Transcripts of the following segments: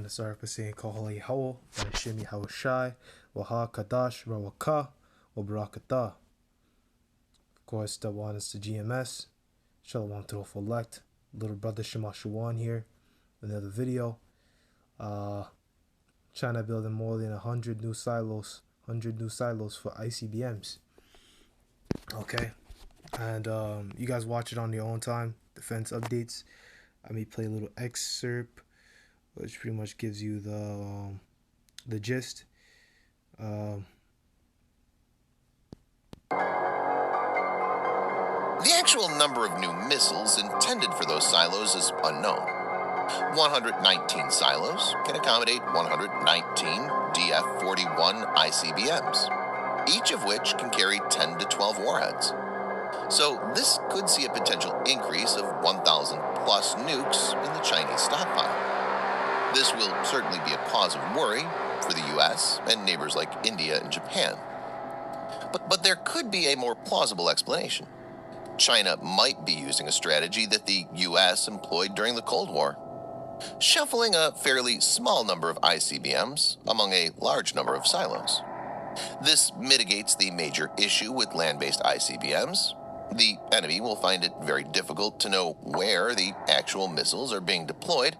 want to start by saying Kahali Howell, and Shimi Hawashai, Waha Kadash, Rawaka, Wabarakata. Of course, the one is the GMS. Shalom to the elect. Little brother Shema Shuwan here. Another video. China building more than 100 new silos. 100 new silos for icbms. Okay. And you guys watch it on your own time. Defense updates. I may play a little excerpt, which pretty much gives you the gist. The actual number of new missiles intended for those silos is unknown. 119 silos can accommodate 119 DF-41 ICBMs, each of which can carry 10 to 12 warheads. So this could see a potential increase of 1,000 plus nukes in the Chinese stockpile. This will certainly be a cause of worry for the US and neighbors like India and Japan. But there could be a more plausible explanation. China might be using a strategy that the US employed during the Cold War, shuffling a fairly small number of ICBMs among a large number of silos. This mitigates the major issue with land-based ICBMs. The enemy will find it very difficult to know where the actual missiles are being deployed,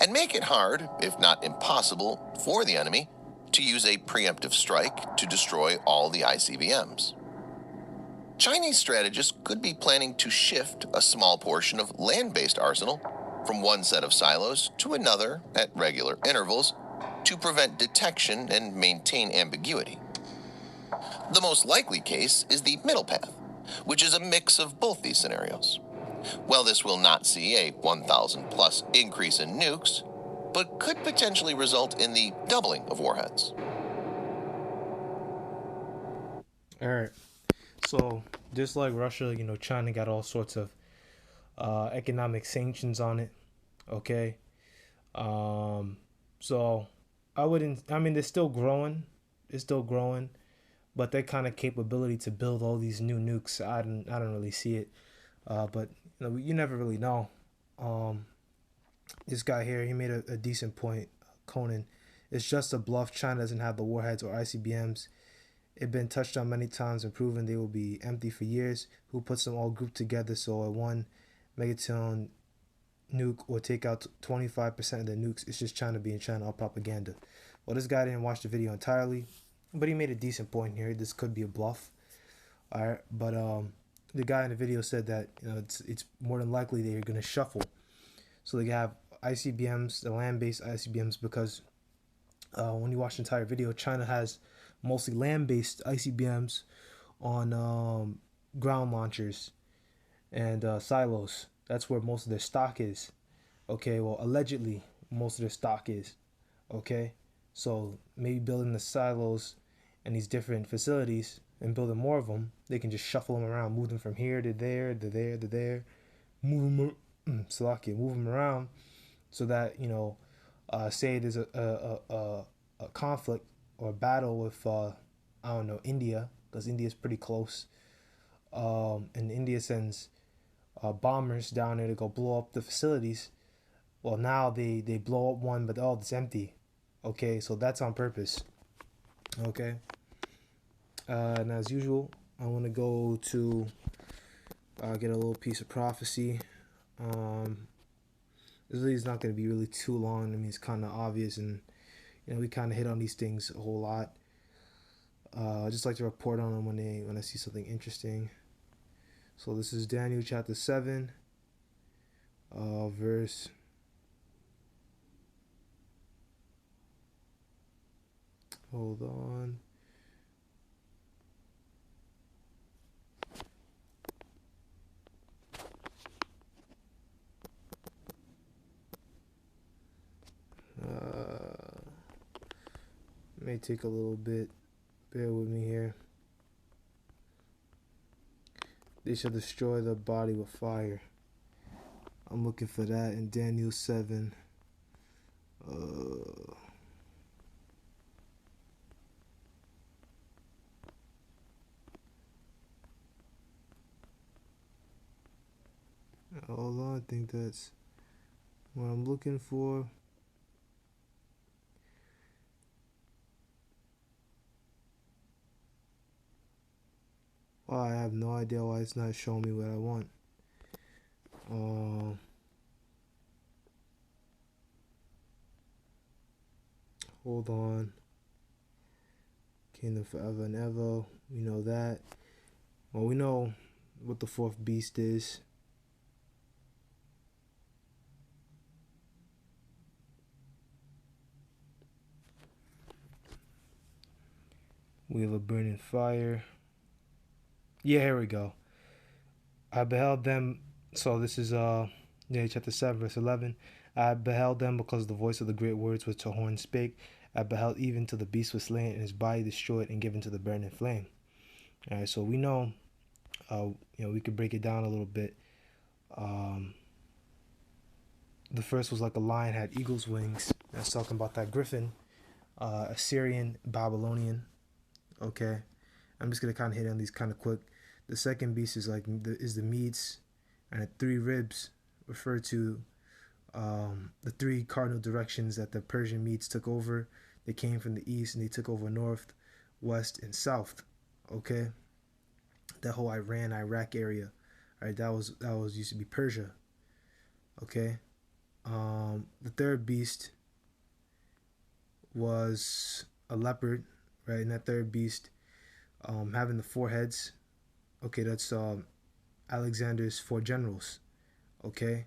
and make it hard, if not impossible, for the enemy to use a preemptive strike to destroy all the ICBMs. Chinese strategists could be planning to shift a small portion of land-based arsenal from one set of silos to another at regular intervals to prevent detection and maintain ambiguity. The most likely case is the middle path, which is a mix of both these scenarios. While this will not see a 1,000 plus increase in nukes, but could potentially result in the doubling of warheads. Alright. So, just like Russia, China got all sorts of economic sanctions on it. Okay. So they're still growing. It's still growing. But their kind of capability to build all these new nukes, I don't really see it. But you never really know. This guy here, he made a decent point, Conan. It's just a bluff. China doesn't have the warheads or ICBMs. It's been touched on many times and proven they will be empty for years. Who puts them all grouped together so a 1 megaton nuke or take out 25% of the nukes? It's just China being China, all propaganda. Well, this guy didn't watch the video entirely, but he made a decent point here. This could be a bluff. All right, but the guy in the video said that it's more than likely they're going to shuffle. So they have ICBMs, the land-based ICBMs, because when you watch the entire video, China has mostly land-based ICBMs on ground launchers and silos. That's where most of their stock is. Okay, well, allegedly, most of their stock is. Okay, so maybe building the silos and these different facilities and building more of them, they can just shuffle them around, move them from here to there, to there, to there, move them around, so that say there's a conflict or a battle with India, because India is pretty close, and India sends bombers down there to go blow up the facilities. Well, now they blow up one, but it's empty. Okay, so that's on purpose. Okay. And as usual, I want to go to get a little piece of prophecy. This video is not going to be really too long. I mean, it's kind of obvious, and we kind of hit on these things a whole lot. I just like to report on them when I see something interesting. So this is Daniel chapter 7, verse. Hold on. May take a little bit. Bear with me here. They shall destroy the body with fire. I'm looking for that in Daniel 7. Hold on, I think that's what I'm looking for. Oh, I have no idea why it's not showing me what I want. Hold on. Kingdom forever and ever. We know that. Well, we know what the fourth beast is. We have a burning fire. Yeah, here we go. I beheld them. So this is chapter 7, verse 11. I beheld them because the voice of the great words which the horn spake. I beheld even till the beast was slain and his body destroyed and given to the burning flame. All right, so we know, we could break it down a little bit. The first was like a lion had eagle's wings. That's talking about that griffin, Assyrian, Babylonian. Okay, I'm just gonna kind of hit on these kind of quick. The second beast is like the Medes, and the three ribs refer to the three cardinal directions that the Persian Medes took over. They came from the east and they took over north, west, and south. Okay, that whole Iran, Iraq area. All right, that was used to be Persia. Okay, the third beast was a leopard, right? And that third beast, having the four heads. Okay, that's Alexander's four generals. Okay,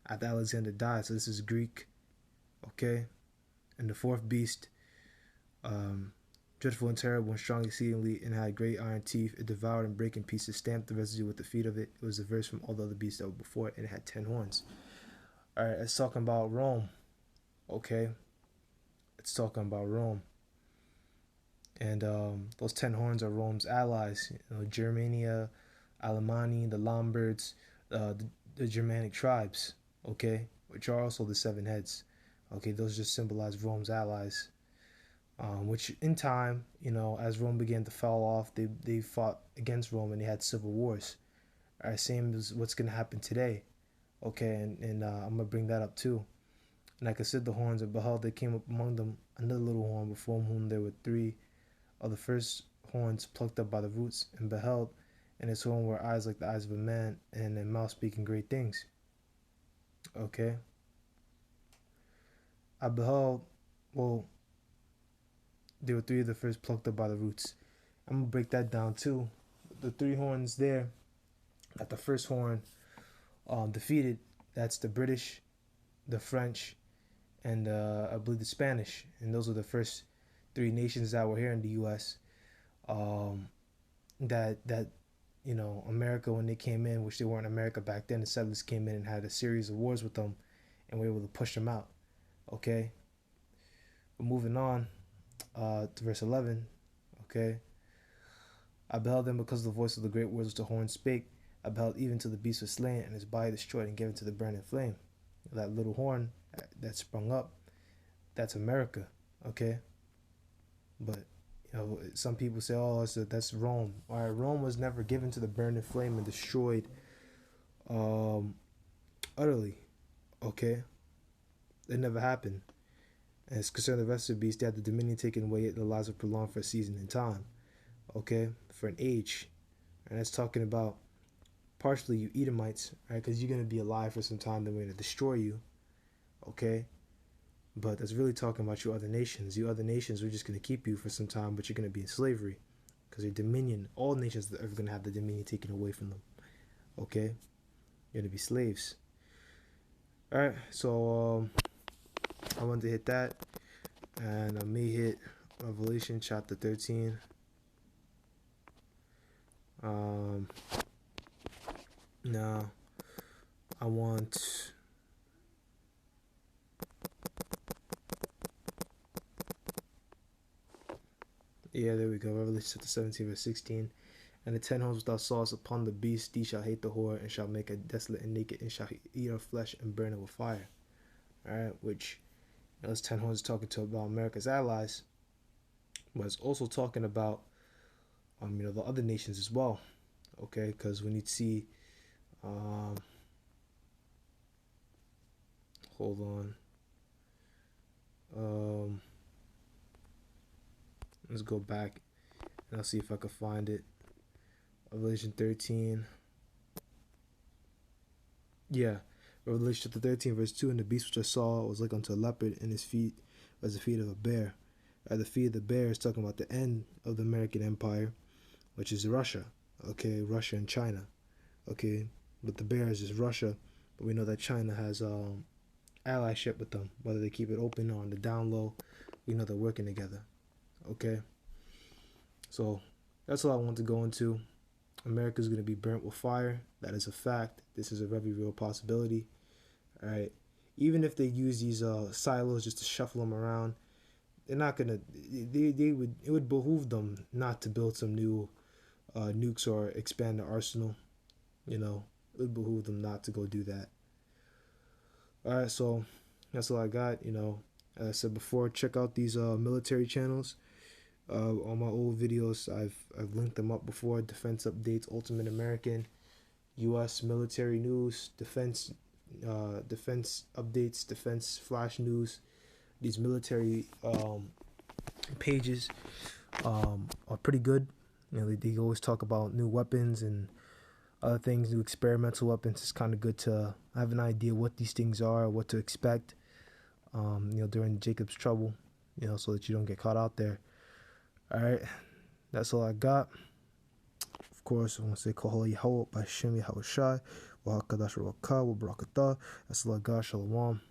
after Alexander died, so this is Greek. Okay, and the fourth beast, dreadful and terrible and strong exceedingly, and had great iron teeth. It devoured and brake in pieces, stamped the residue with the feet of it. It was diverse from all the other beasts that were before it, and it had 10 horns. All right, it's talking about Rome. Okay, it's talking about Rome. And those 10 horns are Rome's allies. Germania, Alemanni, the Lombards, the Germanic tribes. Okay, which are also the 7 heads. Okay, those just symbolize Rome's allies. Which in time, as Rome began to fall off, they fought against Rome and they had civil wars. All right, same as what's gonna happen today. Okay, and I'm gonna bring that up too. And I considered the horns, and behold, there came up among them another little horn, before whom there were 3 of the first horns plucked up by the roots, and beheld, and his horn were eyes like the eyes of a man, and a mouth speaking great things. Okay. I beheld, well, there were 3 of the first plucked up by the roots. I'm gonna break that down too. The 3 horns there, that the first horn defeated, that's the British, the French, and I believe the Spanish, and those were the first 3 nations that were here in the U.S. That America, when they came in, which they weren't America back then, the settlers came in and had a series of wars with them, and we were able to push them out. Okay, but moving on to verse 11. Okay, I beheld them because of the voice of the great words which the horn spake. I beheld even till the beast was slain and his body destroyed and given to the burning flame. That little horn that sprung up, that's America. Okay, but some people say, oh, that's Rome. All right, Rome was never given to the burning flame and destroyed utterly. Okay, it never happened. And as concerned the rest of the beasts, they had the dominion taken away, yet the lives were prolonged for a season in time. Okay, for an age. And that's talking about partially you Edomites, right? Because you're going to be alive for some time, then we're going to destroy you. Okay, but that's really talking about you other nations. You other nations, we're just going to keep you for some time, but you're going to be in slavery because your dominion, all nations are going to have the dominion taken away from them. Okay, you're going to be slaves. All right, so I wanted to hit that, and I may hit Revelation chapter 13. Now I want. Yeah, there we go. Revelation chapter 17, verse 16. And the 10 horns which thou sawest upon the beast, thee shall hate the whore, and shall make it desolate and naked, and shall eat her flesh and burn it with fire. Alright, which those 10 horns are talking to about America's allies, but it's also talking about the other nations as well. Okay, because when you see hold on. Let's go back and I'll see if I can find it. Revelation 13. Yeah. Revelation chapter 13, verse 2. And the beast which I saw was like unto a leopard, and his feet as the feet of a bear. The feet of the bear is talking about the end of the American Empire, which is Russia. Okay, Russia and China. Okay, but the bears is Russia, but we know that China has allyship with them, whether they keep it open or on the down low. We know they're working together. Okay, so that's all I want to go into. America's going to be burnt with fire. That is a fact. This is a very real possibility. All right, even if they use these silos just to shuffle them around, they're not gonna. They would. It would behoove them not to build some new nukes or expand the arsenal. You know, it would behoove them not to go do that. All right, so that's all I got. You know, as I said before, check out these military channels. On my old videos, I've linked them up before. Defense updates, Ultimate American, U.S. military news, defense updates, defense flash news. These military pages are pretty good. You know, they always talk about new weapons and other things, new experimental weapons. It's kind of good to have an idea what these things are, what to expect. You know, during Jacob's trouble. You know, so that you don't get caught out there. All right, that's all I got. Of course, I want to say Kohol Yahweh by Shem Yahweh Shai, Wahakadash Rawaka, Wabrakata. That's all I got. Shalom.